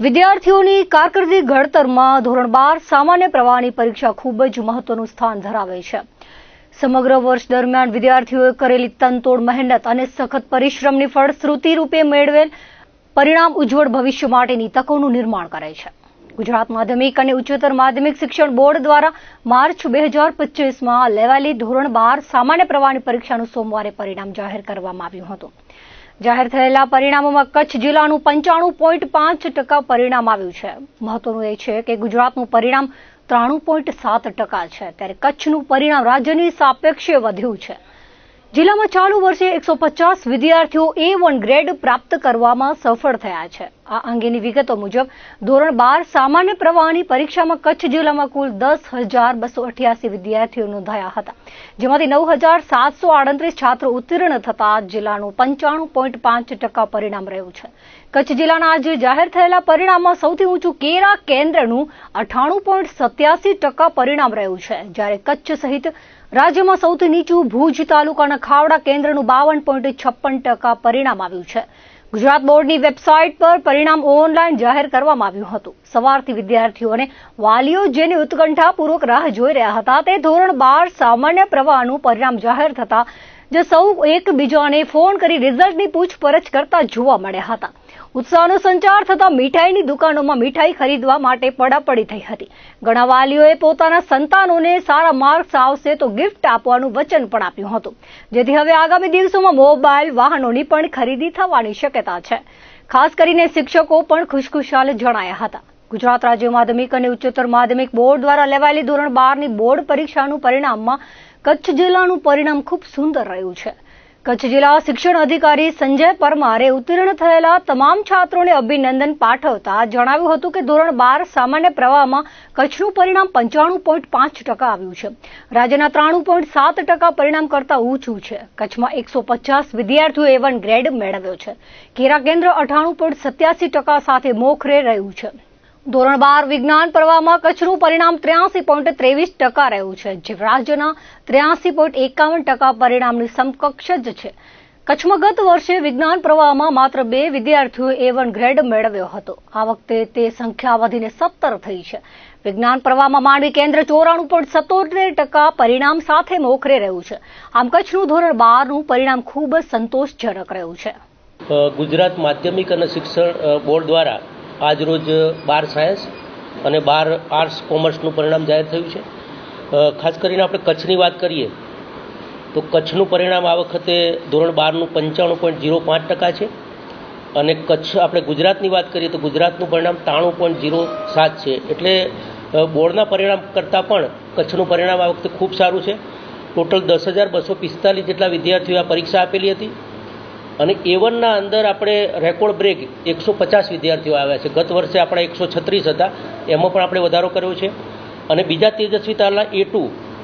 વિદ્યાર્થીઓની કારકિર્દી ઘડતરમાં ધોરણ 12 સામાન્ય પ્રવાહની પરીક્ષા ખૂબ જ મહત્વનું સ્થાન ધરાવે છે. સમગ્ર વર્ષ દરમિયાન વિદ્યાર્થીઓએ કરેલી તનતોડ મહેનત અને સખત પરિશ્રમની ફળશ્રુતિ રૂપે મેળવેલ પરિણામ ઉજ્જવળ ભવિષ્ય માટેની તકોનું નિર્માણ કરે છે. ગુજરાત માધ્યમિક અને ઉચ્ચતર માધ્યમિક શિક્ષણ બોર્ડ દ્વારા માર્ચ 2025માં લેવાયેલી ધોરણ 12 સામાન્ય પ્રવાહની પરીક્ષાનું સોમવારે પરિણામ જાહેર કરવામાં આવ્યું હતું. જાહેર થયેલા પરિણામોમાં કચ્છ જિલ્લાનું 95.5% પરિણામ આવ્યું છે. મહત્વનું એ છે કે ગુજરાતનું પરિણામ 93.7% છે, ત્યારે કચ્છનું પરિણામ રાજ્યની સાપેક્ષે વધ્યું છે. જિલ્લામાં ચાલુ વર્ષે 150 વિદ્યાર્થીઓ A1 ગ્રેડ પ્રાપ્ત કરવામાં સફળ થયા છે. આ અંગેની વિગતો મુજબ ધોરણ 12 સામાન્ય પ્રવાહની પરીક્ષામાં કચ્છ જિલ્લામાં કુલ 10,288 વિદ્યાર્થીઓ નોંધાયા હતા, જેમાંથી 9,738 છાત્રો ઉત્તીર્ણ થતા જિલ્લાનું 95.5% પરિણામ રહ્યું છે. કચ્છ જિલ્લાના આજે જાહેર થયેલા પરિણામમાં સૌથી ઊંચું કેરા કેન્દ્રનું 98.87% પરિણામ રહ્યું છે, જ્યારે કચ્છ સહિત રાજ્યમાં સૌથી નીચું ભુજ તાલુકાના ખાવડા કેન્દ્રનું 52.56% પરિણામ આવ્યું છે. ગુજરાત બોર્ડની વેબસાઇટ પર પરિણામ ઓનલાઈન જાહેર કરવામાં આવ્યું હતું. સવારથી વિદ્યાર્થીઓ અને વાલીઓ જેની ઉત્કંઠાપૂર્વક રાહ જોઈ રહ્યા હતા તે ધોરણ 12 સામાન્ય પ્રવાહનું પરિણામ જાહેર થતા જે સૌ એકબીજાને ફોન કરી રિઝલ્ટની પૂછપરછ કરતા જોવા મળ્યા હતા. ઉત્સાહનો સંચાર થતા મીઠાઈની દુકાનોમાં મીઠાઈ ખરીદવા માટે પડાપડી થઈ હતી. ઘણા વાલીઓએ પોતાના સંતાનોને સારા માર્ક્સ આવશે તો ગિફ્ટ આપવાનું વચન પણ આપ્યું હતું, જેથી હવે આગામી દિવસોમાં મોબાઈલ વાહનોની પણ ખરીદી થવાની શક્યતા છે. ખાસ કરીને શિક્ષકો પણ ખુશખુશાલ જણાયા હતા. ગુજરાત રાજ્ય માધ્યમિક અને ઉચ્ચતર માધ્યમિક બોર્ડ દ્વારા લેવાયેલી ધોરણ 12ની બોર્ડ પરીક્ષાનું પરિણામમાં કચ્છ જિલ્લાનું પરિણામ ખૂબ સુંદર રહ્યું છે. કચ્છ જિલ્લા શિક્ષણ અધિકારી સંજય પરમારે ઉત્તીર્ણ થયેલા તમામ છાત્રોને અભિનંદન પાઠવતા જણાવ્યું હતું કે ધોરણ 12 સામાન્ય પ્રવાહમાં કચ્છનું પરિણામ 95.5% આવ્યું છે. રાજ્યના 93.7% પરિણામ કરતાં ઊંચું છે. કચ્છમાં 150 વિદ્યાર્થીઓએ A1 ગ્રેડ મેળવ્યો છે. કેરા કેન્દ્ર 98.87% સાથે મોખરે રહ્યું છે. ધોરણ 12 વિજ્ઞાન પ્રવાહમાં કચ્છનું પરિણામ 83.23% રહ્યું છે, જે રાજ્યના 83.51% પરિણામની સમકક્ષ જ છે. કચ્છમાં ગત વર્ષે વિજ્ઞાન પ્રવાહમાં માત્ર 2 વિદ્યાર્થીઓએ A1 ગ્રેડ મેળવ્યો હતો. આ વખતે તે સંખ્યા વધીને 17 થઈ છે. વિજ્ઞાન પ્રવાહમાં માંડવી કેન્દ્ર 94.77% પરિણામ સાથે મોખરે રહ્યું છે. આમ કચ્છનું ધોરણ 12નું પરિણામ ખૂબ જ સંતોષજનક રહ્યું છે. ગુજરાત માધ્યમિક અને શિક્ષણ બોર્ડ દ્વારા આજરોજ 12 સાયન્સ અને 12 આર્ટ્સ કોમર્સનું પરિણામ જાહેર થયું છે. ખાસ કરીને આપણે કચ્છની વાત કરીએ તો કચ્છનું પરિણામ આ વખતે ધોરણ 12નું 95.05% છે અને કચ્છ આપણે ગુજરાતની વાત કરીએ તો ગુજરાતનું પરિણામ 93.07 છે. એટલે બોર્ડના પરિણામ કરતાં પણ કચ્છનું પરિણામ આ વખતે ખૂબ સારું છે. ટોટલ 10,245 જેટલા વિદ્યાર્થીઓએ આ પરીક્ષા આપેલી હતી અને A1ના અંદર આપણે રેકોર્ડ બ્રેક 150 વિદ્યાર્થીઓ આવ્યા છે. ગત વર્ષે આપણા 136 હતા, એમાં પણ આપણે વધારો કર્યો છે. અને બીજા તેજસ્વી તારલા A2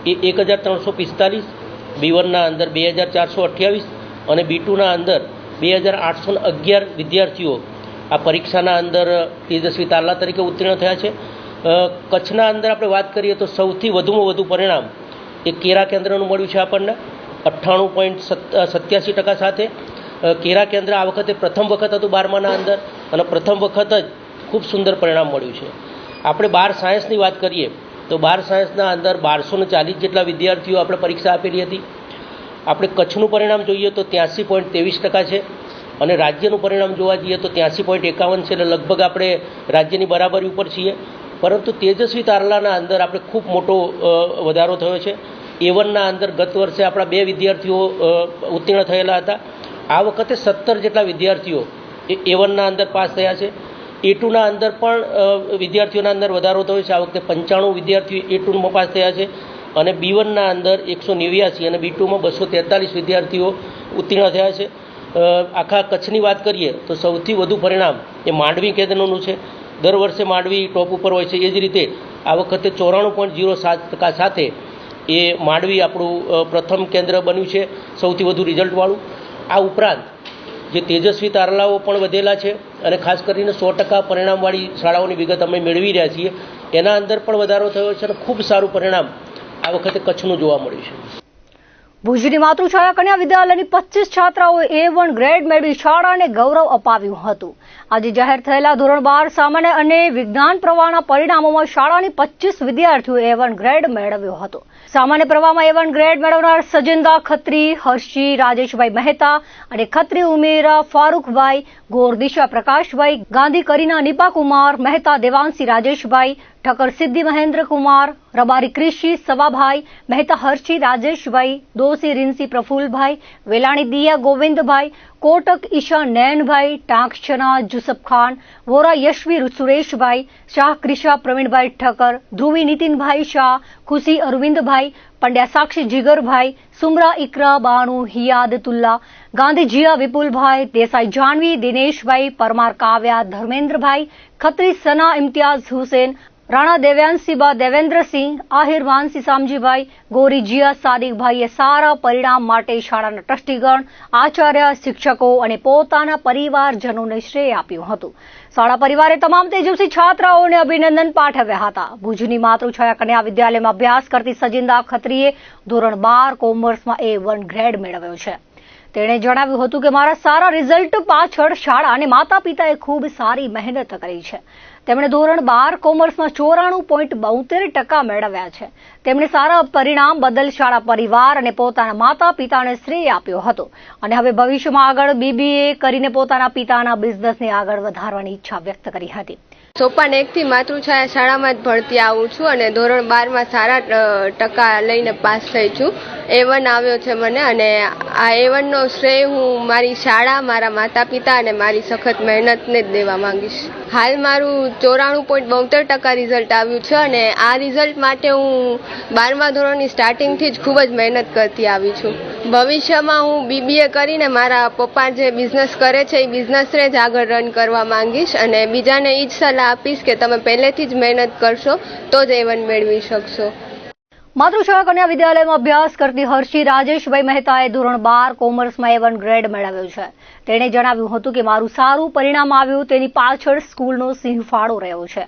એ 1,345, B1ના અંદર 2,428 અને B2ના અંદર 2,811 વિદ્યાર્થીઓ આ પરીક્ષાના અંદર તેજસ્વી તારલા તરીકે ઉત્તીર્ણ થયા છે. કચ્છના અંદર આપણે વાત કરીએ તો સૌથી વધુમાં વધુ પરિણામ એ કેરા કેન્દ્રનું મળ્યું છે આપણને 98.87% સાથે. કેરા કેન્દ્ર આ વખતે પ્રથમ વખત હતું 12માના અંદર અને પ્રથમ વખત જ ખૂબ સુંદર પરિણામ મળ્યું છે. આપણે 12 સાયન્સની વાત કરીએ તો 12 સાયન્સના અંદર 1240 જેટલા વિદ્યાર્થીઓ આપણે પરીક્ષા આપેલી હતી. આપણે કચ્છનું પરિણામ જોઈએ તો 83.23% છે અને રાજ્યનું પરિણામ જોવા જઈએ તો 83.51 છે, એટલે લગભગ આપણે રાજ્યની બરાબરી ઉપર છીએ. પરંતુ તેજસ્વી તારલાના અંદર આપણે ખૂબ મોટો વધારો થયો છે. A1ના અંદર ગત વર્ષે આપણા 2 વિદ્યાર્થીઓ ઉત્તીર્ણ થયેલા હતા. આ વખતે 17 જેટલા વિદ્યાર્થીઓ A1ના અંદર પાસ થયા છે. A2ના અંદર પણ વિદ્યાર્થીઓના અંદર વધારો થયો છે. આ વખતે 95 વિદ્યાર્થીઓ A2માં પાસ થયા છે અને B1ના અંદર 189 અને B2માં 243 વિદ્યાર્થીઓ ઉત્તીર્ણ થયા છે. આખા કચ્છની વાત કરીએ તો સૌથી વધુ પરિણામ એ માંડવી કેન્દ્રનું છે. દર વર્ષે માંડવી ટોપ ઉપર હોય છે, એ જ રીતે આ વખતે 94.07% સાથે એ માંડવી આપણું પ્રથમ કેન્દ્ર બન્યું છે, સૌથી વધુ રિઝલ્ટવાળું. આ ઉપરાંત જે તેજસ્વી તારલાઓ પણ વધેલા છે અને ખાસ કરીને 100% પરિણામવાળી શાળાઓની વિગત અમે મેળવી રહ્યા છીએ. એના અંદર પણ વધારો થયો છે અને ખૂબ સારું પરિણામ આ વખતે કચ્છનું જોવા મળ્યું છે. ભુજની માતૃછાયા કન્યા વિદ્યાલયની 25 છાત્રાઓએ A1 ગ્રેડ મેળવી શાળાને ગૌરવ અપાવ્યું હતું. આજે જાહેર થયેલા ધોરણ 12 સામાન્ય અને વિજ્ઞાન પ્રવાહના પરિણામોમાં શાળાની 25 વિદ્યાર્થીઓએ A1 ગ્રેડ મેળવ્યો હતો. સામાન્ય પ્રવાહમાં A1 ગ્રેડ મેળવનાર સજિંદા ખત્રી, હર્ષી રાજેશભાઈ મહેતા અને ખત્રી ઉમેરા ફારૂકભાઈ, ગોર દિશા પ્રકાશભાઈ, ગાંધી કરીના નિપાકુમાર, મહેતા દેવાંશી રાજેશભાઈ, ઠક્કર સિદ્ધિ મહેન્દ્ર કુમાર, રબારી ક્રિશી સવાભાઈ, મહેતા હર્ષી રાજેશભાઈ, દોશી રિન્સી પ્રફુલભાઈ, વેલાણી દિયા ગોવિંદભાઈ, કોટક ઈશા નૈનભાઈ, ટાંકછના જુસફ ખાન, વોરા યશવી સુરેશભાઈ, શાહ ક્રિશા પ્રવીણભાઈ ઠક્કર, ધ્રુવી નીતિનભાઈ શાહ, ખુશી અરવિંદભાઈ, પંડ્યા સાક્ષી જીગરભાઈ, સુમરા ઇકરા બાનુ હિયાદતુલ્લા, ગાંધી જીયા વિપુલભાઈ, દેસાઈ જાનવી દિનેશભાઈ, પરમાર કાવ્યા ધર્મેન્દ્રભાઈ, ખત્રી સના ઇમ્તિયાઝ હુસેન, રાણા દેવ્યાંશીબા દેવેન્દ્રસિંહ, આહિર માનસી સામજીભાઈ, ગોરી જીયા સાદિકભાઈએ સારા પરિણામ માટે શાળાના ટ્રસ્ટીગણ, આચાર્ય, શિક્ષકો અને પોતાના પરિવારજનોને શ્રેય આપ્યું હતું. શાળા પરિવારે તમામ તેજસ્વી છાત્રાઓને અભિનંદન પાઠવ્યા હતા. ભુજની માતૃછાયા કન્યા વિદ્યાલયમાં અભ્યાસ કરતી સજિંદા ખત્રીએ ધોરણ 12 કોમર્સમાં A1 ગ્રેડ મેળવ્યો છે. તેણે જણાવ્યું હતું કે મારા સારા રિઝલ્ટ પાછળ શાળા અને માતા પિતાએ ખૂબ સારી મહેનત કરી છે. તેમણે ધોરણ 12 કોમર્સમાં 94.72% મેળવ્યા છે. તેમણે સારા પરિણામ બદલ શાળા પરિવાર અને પોતાના માતા પિતાને શ્રેય આપ્યો હતો અને હવે ભવિષ્યમાં આગળ BBA કરીને પોતાના પિતાના બિઝનેસને આગળ વધારવાની ઈચ્છા વ્યક્ત કરી હતી. સોપાન 1 થી માતૃછાયા શાળામાં જ ભણતી આવું છું અને ધોરણ 12માં સારા ટકા લઈને પાસ થઈ છું. A1 આવ્યો છે મને અને આ A1 નો શ્રેય હું મારી શાળા, મારા માતા પિતા અને મારી સખત મહેનતને જ દેવા માંગીશ. હાલ મારું 94.72% રિઝલ્ટ આવ્યું છે અને આ રિઝલ્ટ માટે હું 12મા ધોરણની સ્ટાર્ટિંગથી જ ખૂબ જ મહેનત કરતી આવી છું. ભવિષ્યમાં હું BBA કરીને મારા પપ્પા જે બિઝનેસ કરે છે એ બિઝનેસને જ આગળ રન કરવા માંગીશ અને બીજાને એ જ સલાહ આપીશ કે તમે પહેલેથી જ મહેનત કરશો તો જ A1 મેળવી શકશો. માતૃછાયા કન્યા વિદ્યાલયમાં અભ્યાસ કરતી હર્ષી રાજેશભાઈ મહેતાએ ધોરણ 12 કોમર્સમાં A1 ગ્રેડ મેળવ્યો છે. તેણે જણાવ્યું હતું કે મારું સારું પરિણામ આવ્યું તેની પાછળ સ્કૂલનો સિંહ ફાળો રહ્યો છે.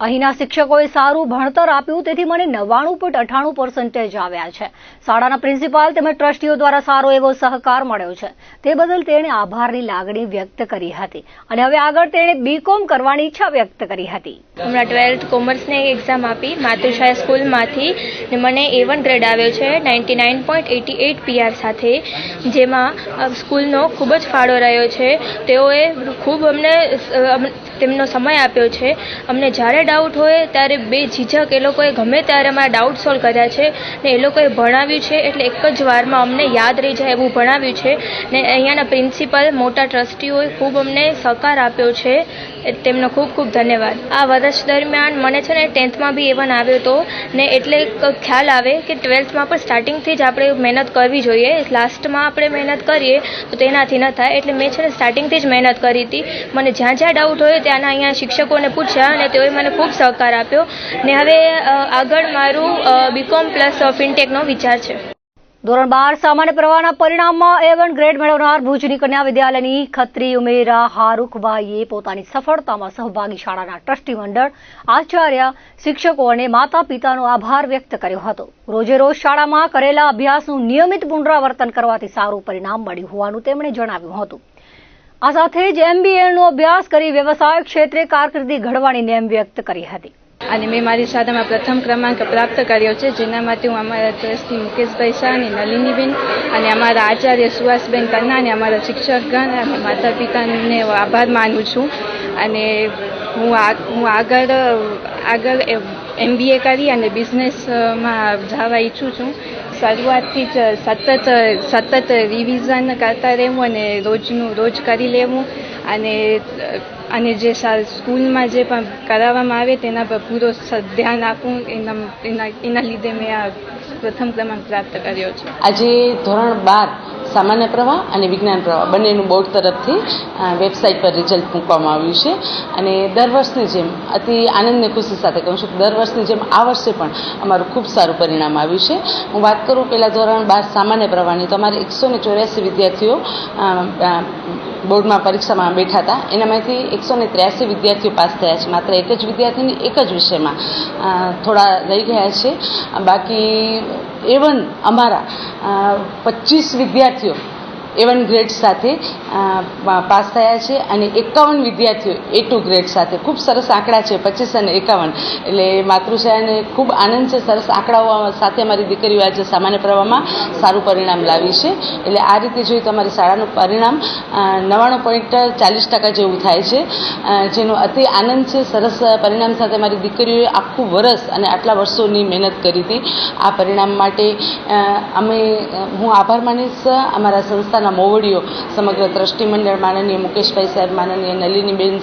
અહીંના શિક્ષકોએ સારું ભણતર આપ્યું તેથી મને 99.98% આવ્યા છે. શાળાના પ્રિન્સિપાલ તેમજ ટ્રસ્ટીઓ દ્વારા સારો એવો સહકાર મળ્યો છે. તે બદલ તેણે આભારની લાગણી વ્યક્ત કરી હતી અને હવે આગળ તેણે BCom કરવાની ઈચ્છા વ્યક્ત કરી હતી. હમણાં 12th કોમર્સની એક્ઝામ આપી માતૃછાયા સ્કૂલમાંથી ને મને A1 ગ્રેડ આવ્યો છે 99.88 PR સાથે, જેમાં સ્કૂલનો ખૂબ જ ફાળો રહ્યો છે. તેઓએ ખૂબ અમને તેમનો સમય આપ્યો છે. અમને જ્યારે ડાઉટ હોય ત્યારે બેઝિઝક એ લોકોએ ગમે ત્યારે અમારા ડાઉટ સોલ્વ કર્યા છે ને એ લોકોએ ભણાવ્યું છે એટલે એક જ વારમાં અમને યાદ રહી જાય એવું ભણાવ્યું છે ને અહીંયાના પ્રિન્સિપલ, મોટા ટ્રસ્ટીઓએ ખૂબ અમને સહકાર આપ્યો છે. તેમનો ખૂબ ખૂબ ધન્યવાદ. આ વર્ષ દરમિયાન મને છે ને 10thમાં બી A1 આવ્યો હતો ને એટલે ખ્યાલ આવે કે 12thમાં પણ સ્ટાર્ટિંગથી જ આપણે મહેનત કરવી જોઈએ. લાસ્ટમાં આપણે મહેનત કરીએ તો તેનાથી ન થાય એટલે મેં છે ને સ્ટાર્ટિંગથી જ મહેનત કરી હતી. મને જ્યાં જ્યાં ડાઉટ હોય ત્યાંના અહીંયા શિક્ષકોને પૂછ્યા અને તેઓએ મને ખૂબ સહકાર આપ્યો ને હવે આગળ મારું BCom પ્લસ ફિનટેકનો વિચાર છે. ધોરણ 12 સામાન્ય પ્રવાહના પરિણામમાં A1 ગ્રેડ મેળવનાર ભુજની કન્યા વિદ્યાલયની ખત્રી ઉમેરા હારૂખભાઈએ પોતાની સફળતામાં સહભાગી શાળાના ટ્રસ્ટી મંડળ, આચાર્ય, શિક્ષકો અને માતા પિતાનો આભાર વ્યક્ત કર્યો હતો. રોજે રોજ શાળામાં કરેલા અભ્યાસનું નિયમિત પુનરાવર્તન કરવાથી સારું પરિણામ મળ્યું હોવાનું તેમણે જણાવ્યું હતું. આ સાથે જ MBAનો અભ્યાસ કરી વ્યવસાય ક્ષેત્રે કારકિર્દી ઘડવાની નેમ વ્યક્ત કરી હતી. અને મેં મારી શાળામાં પ્રથમ ક્રમાંક પ્રાપ્ત કર્યો છે, જેના માટે હું અમારા ટ્રસ્ટી મુકેશભાઈ શાહ અને નલિનીબેન અને અમારા આચાર્ય સુહાસબેન કન્ના અને અમારા શિક્ષકગણ અને માતા પિતાને આભાર માનું છું. અને હું આગળ MBA કરી અને બિઝનેસમાં જવા ઈચ્છું છું. શરૂઆતથી જ સતત રિવિઝન કરતા રહેવું અને રોજ કરી લેવું અને જે સ્કૂલમાં જે પણ કરાવવામાં આવે તેના પર પૂરો ધ્યાન આપવું, એના લીધે મેં આ પ્રથમ ક્રમાંક પ્રાપ્ત કર્યો છે. આજે ધોરણ 12 સામાન્ય પ્રવાહ અને વિજ્ઞાન પ્રવાહ બંનેનું બોર્ડ તરફથી વેબસાઇટ પર રિઝલ્ટ મૂકવામાં આવ્યું છે અને દર વર્ષની જેમ અતિ આનંદ અને ખુશી સાથે કહું છું કે દર વર્ષની જેમ આ વર્ષે પણ અમારું ખૂબ સારું પરિણામ આવ્યું છે. હું વાત કરું પહેલાં ધોરણ 12 સામાન્ય પ્રવાહની તો અમારે 184 વિદ્યાર્થીઓ બોર્ડમાં પરીક્ષામાં બેઠા હતા. એનામાંથી 183 વિદ્યાર્થીઓ પાસ થયા છે. માત્ર એક જ વિદ્યાર્થીની એક જ વિષયમાં થોડા રહી ગયા છે. બાકી A1 અમારા 25 વિદ્યાર્થીઓ A1 ગ્રેડ સાથે પાસ થયા છે અને 51 વિદ્યાર્થીઓ A2 ગ્રેડ સાથે. ખૂબ સરસ આંકડા છે, 25 અને 51. એટલે માતૃશાળાને ખૂબ આનંદ છે. સરસ આંકડાઓ સાથે અમારી દીકરીઓ આજે સામાન્ય પ્રવાહમાં સારું પરિણામ લાવી છે. એટલે આ રીતે જોઈએ તો અમારી શાળાનું પરિણામ 99.40% જેવું થાય છે, જેનો અતિ આનંદ છે. સરસ પરિણામ સાથે અમારી દીકરીઓએ આખું વર્ષ અને આટલા વર્ષોની મહેનત કરી હતી. આ પરિણામ માટે હું આભાર માનીશ અમારા સંસ્થાના મોવડીઓ, સમગ્ર ટ્રસ્ટી મંડળ, માનનીય મુકેશભાઈ સાહેબ, માનનીય નલિનીબેન,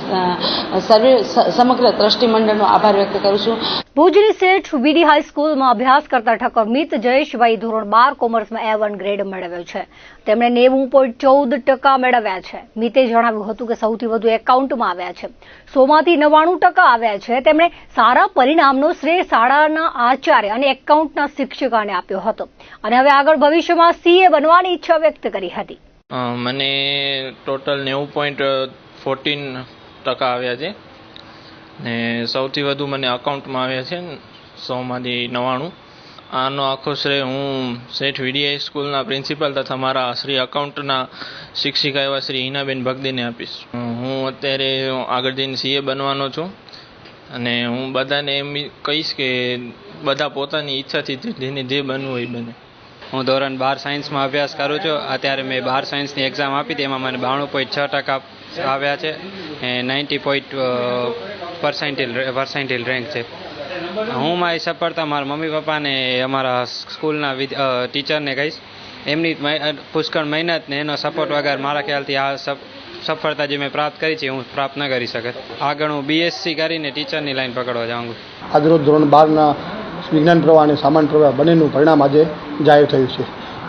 સર્વે સમગ્ર ટ્રસ્ટી મંડળનો આભાર વ્યક્ત કરું છું. ભુજની શેઠ વીડી હાઈસ્કૂલમાં અભ્યાસ કરતા ઠક્કર મિત જયેશભાઈ ધોરણ 12 કોમર્સમાં A1 ગ્રેડ મેળવ્યો છે. તેમણે 90.14% મેળવ્યા છે. મિતે જણાવ્યું હતું કે સૌથી વધુ એકાઉન્ટમાં આવ્યા છે. 100માંથી 99% આવ્યા છે. તેમણે સારા પરિણામનો શ્રેય શાળાના આચાર્ય અને એકાઉન્ટના શિક્ષકાને આપ્યો હતો અને હવે આગળ ભવિષ્યમાં CA બનવાની ઈચ્છા વ્યક્ત કરી હતી. મને ટોટલ 90.14% આવ્યા છે ને સૌથી વધુ મને અકાઉન્ટમાં આવ્યા છે 100માંથી 99. આનો આખો શ્રેય હું શેઠ વીડી સ્કૂલના પ્રિન્સિપાલ તથા મારા શ્રી અકાઉન્ટના શિક્ષિકા એવા શ્રી હિનાબેન ભગદીને આપીશ. હું અત્યારે આગળ જઈને CA બનવાનો છું અને હું બધાને એમ કહીશ કે બધા પોતાની ઈચ્છાથી જેને જે બનવું હોય બને. હું ધોરણ 12 સાયન્સમાં અભ્યાસ કરું છું. અત્યારે મેં 12 સાયન્સની એક્ઝામ આપી હતી, એમાં મને 92.6% આવ્યા છે. 90% રેન્ક છે. હું મારી સફળતા મારા મમ્મી પપ્પાને અમારા સ્કૂલના ટીચરને કહીશ. એમની પુષ્કળ મહેનત ને એનો સપોર્ટ વગર મારા ખ્યાલથી આ સફળતા જે મેં પ્રાપ્ત કરી છે હું પ્રાપ્ત ન કરી શકત. આગળ હું BSc કરીને ટીચરની લાઈન પકડવા જાઉં છું. આજરોજ ધોરણ 12ના વિજ્ઞાન પ્રવાહ અને સામાન્ય પ્રવાહ બંનેનું પરિણામ આજે જાહેર થયું છે.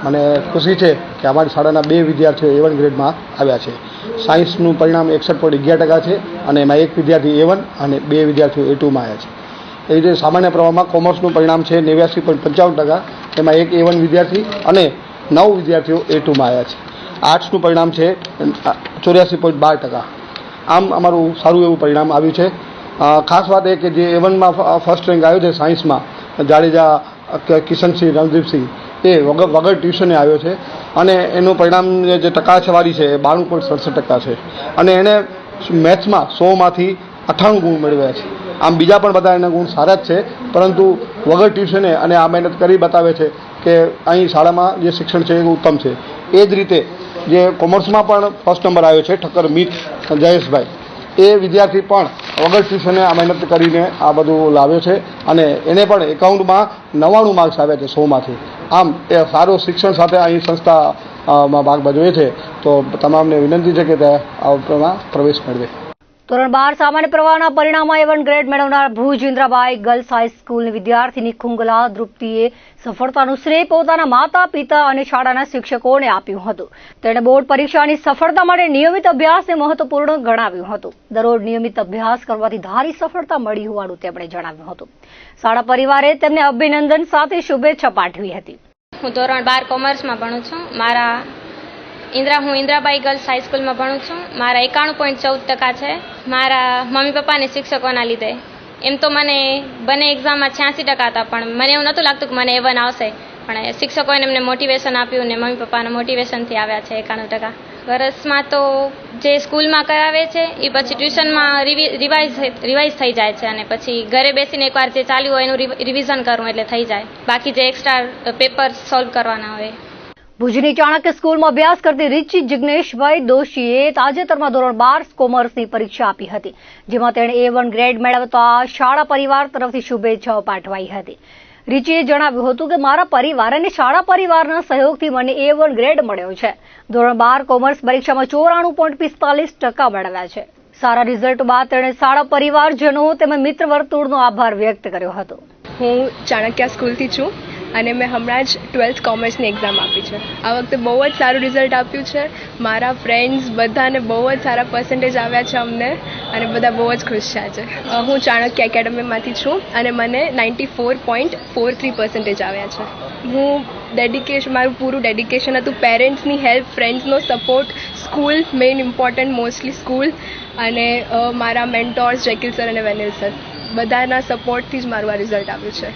મને ખુશી છે કે અમારી શાળાના 2 વિદ્યાર્થીઓ A1 ગ્રેડમાં આવ્યા છે. સાયન્સનું પરિણામ 61.11% છે અને એમાં 1 વિદ્યાર્થી A1 અને 2 વિદ્યાર્થીઓ A2માં આવ્યા છે. એ રીતે સામાન્ય પ્રવાહમાં કોમર્સનું પરિણામ છે 89.55%, એમાં 1 A1 વિદ્યાર્થી અને 9 વિદ્યાર્થીઓ A2માં આવ્યા છે. આર્ટ્સનું પરિણામ છે 84.12%. આમ અમારું સારું એવું પરિણામ આવ્યું છે. ખાસ વાત એ કે જે A1માં ફર્સ્ટ રેન્ક આવ્યો છે સાયન્સમાં જાડેજા કિશનસિંહ રણદીપસિંહ, એ વગર ટ્યુશને આવ્યો છે અને એનું પરિણામ જે ટકાવારી છે એ 92.67% છે અને એણે મેથ્સમાં 100માંથી 98 ગુણ મેળવ્યા છે. આમ બીજા પણ બધા એના ગુણ સારા જ છે, પરંતુ વગર ટ્યુશને અને આ મહેનત કરી બતાવે છે કે અહીં શાળામાં જે શિક્ષણ છે એ ઉત્તમ છે. એ જ રીતે જે કોમર્સમાં પણ ફર્સ્ટ નંબર આવ્યો છે ઠક્કર મિત જયેશભાઈ, એ વિદ્યાર્થી પણ વગર ટ્યુશને આ મહેનત કરીને આ બધું લાવ્યો છે અને એને પણ એકાઉન્ટમાં 99 માર્ક્સ આવ્યા છે 100માંથી. આમ એ સારું શિક્ષણ સાથે અહીં સંસ્થામાં ભાગ ભજવે છે, તો તમામને વિનંતી છે કે તે આ પ્રવેશ મેળવે. ધોરણ 12 સામાન્ય પ્રવાહના પરિણામમાં A1 ગ્રેડ મેળવનાર ભુજ ઇન્દ્રાબાઈ ગર્લ્સ હાઈસ્કૂલની વિદ્યાર્થીની ખુંગલા દ્રુપ્તિએ સફળતાનું શ્રેય પોતાના માતા પિતા અને શાળાના શિક્ષકોને આપ્યું હતું. તેણે બોર્ડ પરીક્ષાની સફળતા માટે નિયમિત અભ્યાસને મહત્વપૂર્ણ ગણાવ્યું હતું. દરરોજ નિયમિત અભ્યાસ કરવાથી ધારી સફળતા મળી હોવાનું તેમણે જણાવ્યું હતું. શાળા પરિવારે તેમને અભિનંદન સાથે શુભેચ્છા પાઠવી હતી. હું ધોરણ 12 કોમર્સમાં ભણું છું. હું ઇન્દ્રાબાઈ ગર્લ્સ હાઈસ્કૂલમાં ભણું છું. મારા 91.14% છે. મારા મમ્મી પપ્પાને શિક્ષકોના લીધે. એમ તો મને બંને એક્ઝામમાં 86% હતા, પણ મને એવું નહોતું લાગતું કે મને A1 આવશે, પણ શિક્ષકોએ એમને મોટિવેશન આપ્યું ને મમ્મી પપ્પાના મોટિવેશનથી આવ્યા છે 91%. વર્ષમાં તો જે સ્કૂલમાં કરાવે છે એ પછી ટ્યુશનમાં રિવાઇઝ થઈ જાય છે અને પછી ઘરે બેસીને એકવાર જે ચાલ્યું હોય એનું રિવિઝન કરવું એટલે થઈ જાય. બાકી જે એક્સ્ટ્રા પેપર સોલ્વ કરવાના હોય. ભુજની ચાણક્ય સ્કૂલમાં અભ્યાસ કરતી રિચી જિગ્નેશભાઈ દોશીએ તાજેતરમાં ધોરણ 12 કોમર્સની પરીક્ષા આપી હતી, જેમાં તેણે A1 ગ્રેડ મેળવતા શાળા પરિવાર તરફથી શુભેચ્છાઓ પાઠવાઈ હતી. રિચીએ જણાવ્યું હતું કે મારા પરિવાર અને શાળા પરિવારના સહયોગથી મને A1 ગ્રેડ મળ્યો છે. ધોરણ 12 કોમર્સ પરીક્ષામાં 94.45% મેળવ્યા છે. સારા રિઝલ્ટ બાદ તેણે શાળા પરિવારજનો તેમજ મિત્ર વર્તુળનો આભાર વ્યક્ત કર્યો હતો. હું ચાણક્ય સ્કૂલથી છું અને મેં હમણાં જ 12th કોમર્સની એક્ઝામ આપી છે. આ વખતે બહુ જ સારું રિઝલ્ટ આપ્યું છે. મારા ફ્રેન્ડ્સ બધાને બહુ જ સારા પર્સન્ટેજ આવ્યા છે અમને અને બધા બહુ જ ખુશ છે આજે. હું ચાણક્ય એકેડમીમાંથી છું અને મને 94.43% આવ્યા છે. મારું પૂરું ડેડિકેશન હતું. પેરેન્ટ્સની હેલ્પ, ફ્રેન્ડ્સનો support, school main important, mostly school અને મારા મેન્ટોર્સ જેકિલ સર અને વેનિલ સર, બધાના સપોર્ટથી જ મારું આ રિઝલ્ટ આવ્યું છે.